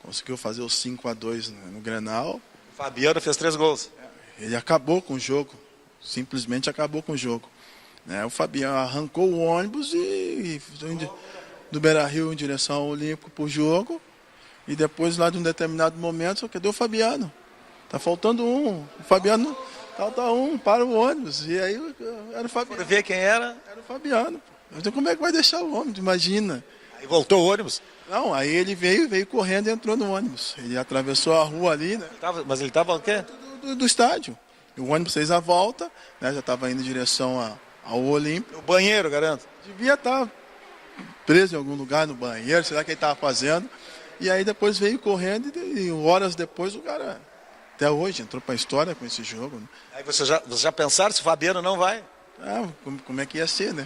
conseguiu fazer os 5-2 no Grenal. O Fabiano fez 3 gols. Ele acabou com o jogo. Simplesmente acabou com o jogo. O Fabiano arrancou o ônibus e do Beira-Rio em direção ao Olímpico para o jogo. E depois, lá de um determinado momento, cadê o Fabiano? Tá faltando um. O Fabiano, falta um, para o ônibus. E aí era o Fabiano. Para ver quem era? Era o Fabiano. Então como é que vai deixar o ônibus? Imagina. Aí voltou o ônibus? Não, aí ele veio correndo e entrou no ônibus. Ele atravessou a rua ali, né? Mas ele estava o quê? Do estádio. O ônibus fez a volta, né? Já estava indo em direção ao Olímpico. O banheiro, garanto. Devia estar preso em algum lugar no banheiro, sei lá o que ele estava fazendo. E aí depois veio correndo e horas depois o cara, até hoje, entrou para a história com esse jogo. Né? Aí vocês já pensaram se o Fabiano não vai? Como é que ia ser, né?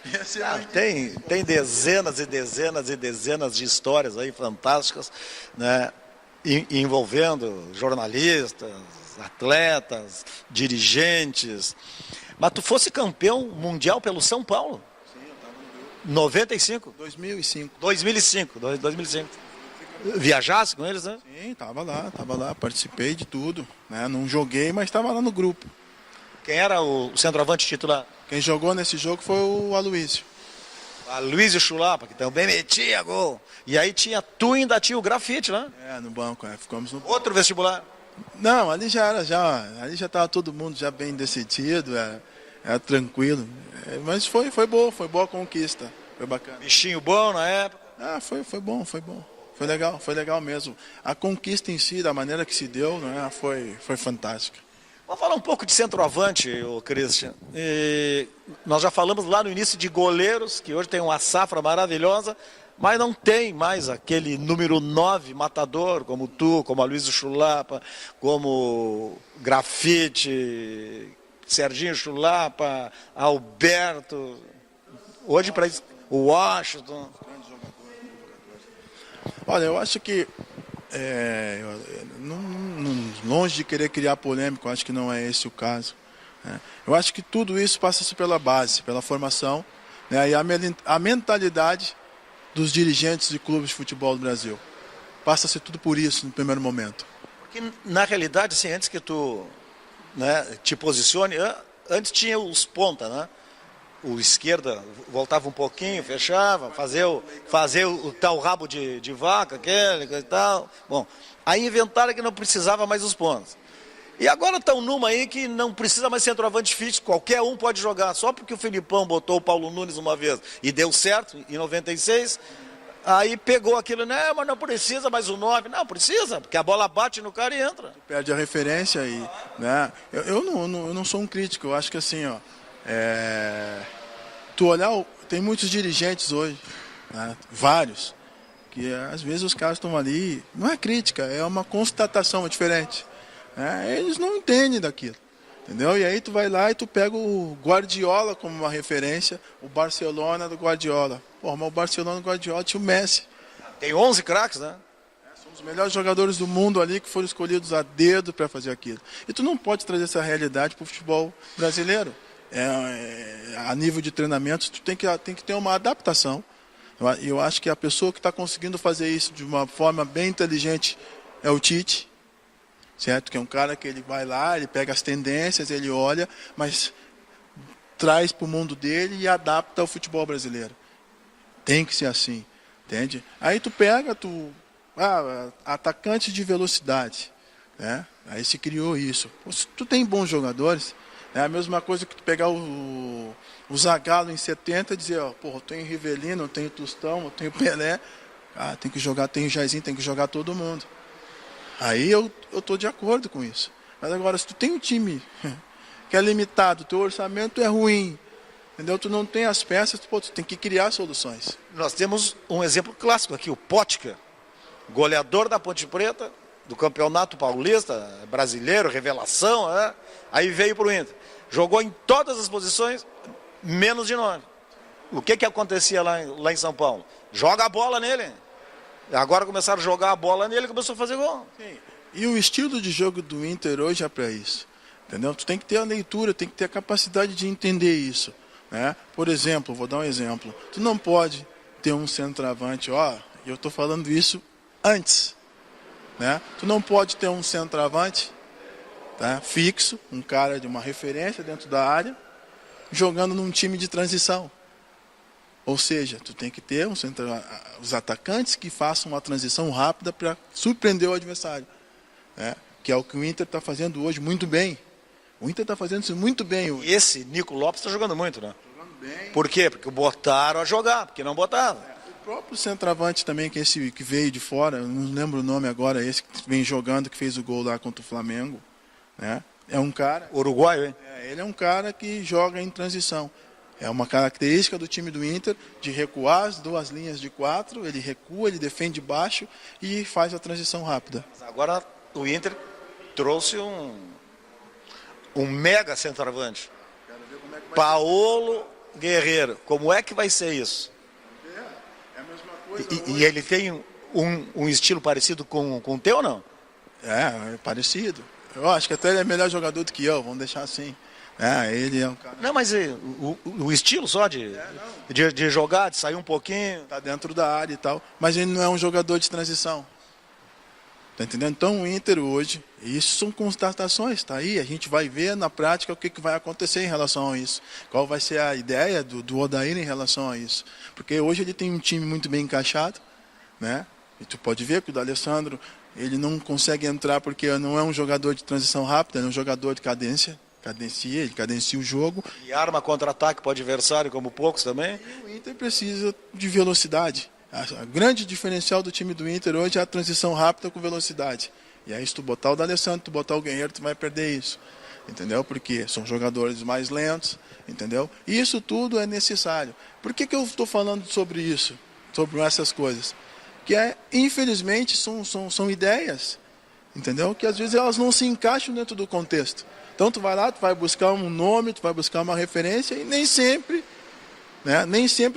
Ia ser tem dezenas e dezenas e dezenas de histórias aí fantásticas, né? Envolvendo jornalistas, atletas, dirigentes. Mas tu fosse campeão mundial pelo São Paulo? 95? 2005. Viajasse com eles, né? Sim, tava lá, participei de tudo, né? Não joguei, mas estava lá no grupo. Quem era o centroavante titular? Quem jogou nesse jogo foi o Aloysio. Aloysio Chulapa, que também metia gol. E aí ainda tinha o Grafite lá? No banco, ficamos no... Outro vestibular? Não, ali já estava todo mundo já bem decidido, era tranquilo. Mas foi boa a conquista, foi bacana. Bichinho bom na época? Foi bom. Foi legal mesmo. A conquista em si, da maneira que se deu, né, foi fantástica. Vamos falar um pouco de centroavante, Christian. Nós já falamos lá no início de goleiros, que hoje tem uma safra maravilhosa, mas não tem mais aquele número 9 matador, como tu, como a Aloysio Chulapa, como Grafite, Serginho Chulapa, Alberto, hoje para o Washington. Porque, na realidade, assim, antes que tu, né, te posicione, antes tinha os pontas, né? O esquerda voltava um pouquinho, fechava, fazia o tal rabo de vaca, aquele e tal. Bom, aí inventaram que não precisava mais os pontas. E agora estão numa aí que não precisa mais centroavante fixo, qualquer um pode jogar. Só porque o Filipão botou o Paulo Nunes uma vez e deu certo, em 96, aí pegou aquilo, né, mas não precisa mais o 9. Não, precisa, porque a bola bate no cara e entra. Perde a referência e, né, eu não sou um crítico, eu acho que assim, ó, tu olhar, tem muitos dirigentes hoje, né, vários, que às vezes os caras estão ali, não é crítica, é uma constatação diferente. Eles não entendem daquilo, entendeu? E aí tu vai lá e tu pega o Guardiola como uma referência, o Barcelona do Guardiola. Pô, mas o Barcelona do Guardiola tinha o Messi. Tem 11 craques, né? São os melhores jogadores do mundo ali que foram escolhidos a dedo para fazer aquilo. E tu não pode trazer essa realidade para o futebol brasileiro. A nível de treinamento, tu tem que ter uma adaptação. Eu acho que a pessoa que está conseguindo fazer isso de uma forma bem inteligente é o Tite. Certo? Que é um cara que ele vai lá, ele pega as tendências, ele olha, mas traz para o mundo dele e adapta ao futebol brasileiro. Tem que ser assim, entende? Aí tu pega, atacante de velocidade, né? Aí se criou isso. Se tu tem bons jogadores, é a mesma coisa que tu pegar o Zagallo em 70 e dizer, ó, porra, eu tenho Rivelino, eu tenho Tostão, eu tenho Pelé, tem que jogar, tem o Jairzinho, tem que jogar todo mundo. Aí eu tô de acordo com isso. Mas agora, se tu tem um time que é limitado, teu orçamento é ruim, entendeu? Tu não tem as peças, tu tem que criar soluções. Nós temos um exemplo clássico aqui, o Pótica, goleador da Ponte Preta, do Campeonato Paulista, brasileiro, revelação, né? Aí veio para o Inter. Jogou em todas as posições, menos de 9. O que acontecia lá em São Paulo? Joga a bola nele. Agora começaram a jogar a bola nele e começou a fazer gol. Sim. E o estilo de jogo do Inter hoje é para isso. Entendeu? Tu tem que ter a leitura, tem que ter a capacidade de entender isso. Né? Por exemplo, vou dar um exemplo. Tu não pode ter um centroavante, eu estou falando isso antes. Né? Tu não pode ter um centroavante, tá, fixo, um cara de uma referência dentro da área, jogando num time de transição. Ou seja, tu tem que ter os atacantes que façam uma transição rápida para surpreender o adversário. Né? Que é o que o Inter está fazendo hoje muito bem. O Inter está fazendo isso muito bem hoje. E esse Nico Lopes está jogando muito, né? Jogando bem. Por quê? Porque botaram a jogar, porque não botavam. O próprio centroavante também, que esse que veio de fora, eu não lembro o nome agora, esse que vem jogando, que fez o gol lá contra o Flamengo. Né? É um cara... Uruguaio, hein? Ele é um cara que joga em transição. É uma característica do time do Inter de recuar as duas linhas de 4, ele recua, ele defende baixo e faz a transição rápida. Agora o Inter trouxe um mega centroavante. Paolo Guerreiro. Como é que vai ser isso? É a mesma coisa. E ele tem um estilo parecido com o teu ou não? É parecido. Eu acho que até ele é melhor jogador do que eu, vamos deixar assim. Ele é um cara... Não, mas o estilo só de jogar, de sair um pouquinho... Tá dentro da área e tal, mas ele não é um jogador de transição. Tá entendendo? Então o Inter hoje, isso são constatações, tá aí, a gente vai ver na prática o que vai acontecer em relação a isso. Qual vai ser a ideia do Odair em relação a isso. Porque hoje ele tem um time muito bem encaixado, né? E tu pode ver que o D'Alessandro, ele não consegue entrar porque não é um jogador de transição rápida, ele é um jogador de cadência. Ele cadencia o jogo. E arma contra-ataque para o adversário, como poucos também. E o Inter precisa de velocidade. A grande diferencial do time do Inter hoje é a transição rápida com velocidade. E aí se tu botar o D'Alessandro, tu botar o Guerreiro, tu vai perder isso. Entendeu? Porque são jogadores mais lentos, entendeu? E isso tudo é necessário. Por que eu estou falando sobre isso? Sobre essas coisas? Que infelizmente são ideias, entendeu? Que às vezes elas não se encaixam dentro do contexto. Então tu vai lá, tu vai buscar um nome, tu vai buscar uma referência e nem sempre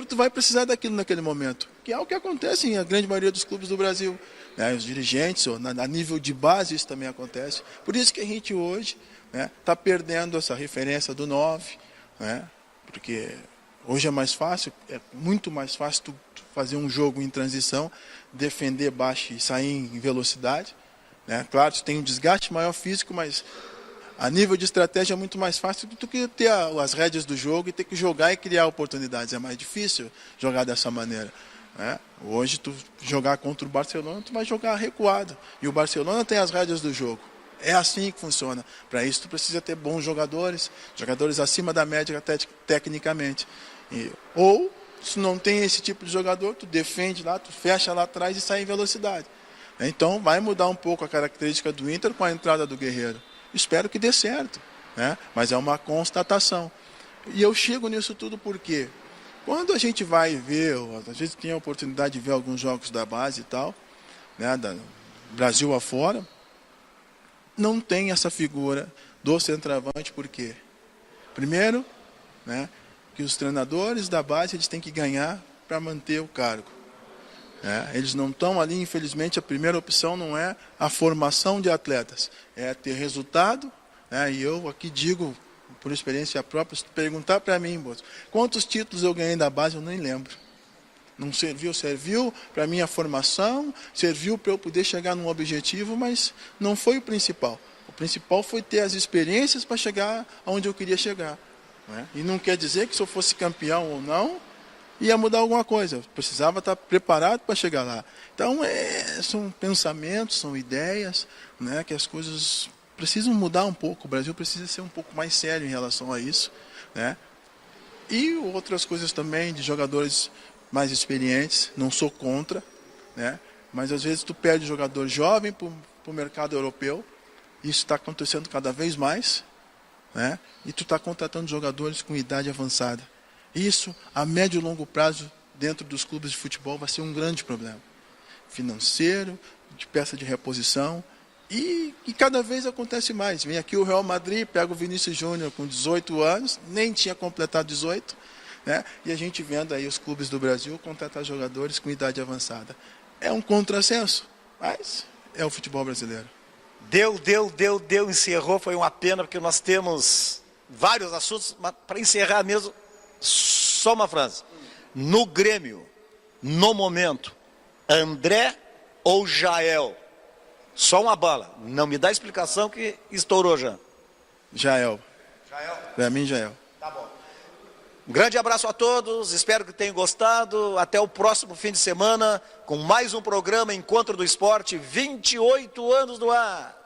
tu vai precisar daquilo naquele momento. Que é o que acontece em a grande maioria dos clubes do Brasil. Né? Os dirigentes, a nível de base, isso também acontece. Por isso que a gente hoje está perdendo essa referência do 9, né? Porque hoje é muito mais fácil tu fazer um jogo em transição, defender baixo e sair em velocidade. Né? Claro, tu tem um desgaste maior físico, mas... A nível de estratégia é muito mais fácil do que ter as rédeas do jogo e ter que jogar e criar oportunidades. É mais difícil jogar dessa maneira. Né? Hoje, tu jogar contra o Barcelona, tu vai jogar recuado. E o Barcelona tem as rédeas do jogo. É assim que funciona. Para isso, tu precisa ter bons jogadores acima da média tecnicamente. Ou, se não tem esse tipo de jogador, tu defende lá, tu fecha lá atrás e sai em velocidade. Então, vai mudar um pouco a característica do Inter com a entrada do Guerreiro. Espero que dê certo, né? Mas é uma constatação. E eu chego nisso tudo porque quando a gente vai ver, a gente tem a oportunidade de ver alguns jogos da base e tal, né, da Brasil afora, não tem essa figura do centroavante, por quê? Primeiro, né, que os treinadores da base eles têm que ganhar para manter o cargo. Eles não estão ali, infelizmente, a primeira opção não é a formação de atletas, é ter resultado, e eu aqui digo, por experiência própria, se perguntar para mim, quantos títulos eu ganhei da base, eu nem lembro. Não serviu para a minha formação, serviu para eu poder chegar num objetivo, mas não foi o principal. O principal foi ter as experiências para chegar onde eu queria chegar. E não quer dizer que se eu fosse campeão ou não, ia mudar alguma coisa. Precisava estar preparado para chegar lá. Então, são pensamentos, são ideias, né, que as coisas precisam mudar um pouco. O Brasil precisa ser um pouco mais sério em relação a isso, né? E outras coisas também de jogadores mais experientes, não sou contra, né? Mas às vezes tu perde jogador jovem para o mercado europeu. Isso está acontecendo cada vez mais, né? E tu está contratando jogadores com idade avançada. Isso, a médio e longo prazo, dentro dos clubes de futebol, vai ser um grande problema. Financeiro, de peça de reposição, e cada vez acontece mais. Vem aqui o Real Madrid, pega o Vinícius Júnior com 18 anos, nem tinha completado 18, né? E a gente vendo aí os clubes do Brasil contratar jogadores com idade avançada. É um contrassenso, mas é o futebol brasileiro. Deu, encerrou, foi uma pena, porque nós temos vários assuntos, mas para encerrar mesmo, só uma frase. No Grêmio, no momento, André ou Jael? Só uma bala, não me dá explicação que estourou já. Jael. Jael? Para mim, Jael. Tá bom. Um grande abraço a todos, espero que tenham gostado. Até o próximo fim de semana, com mais um programa Encontro do Esporte, 28 anos no ar.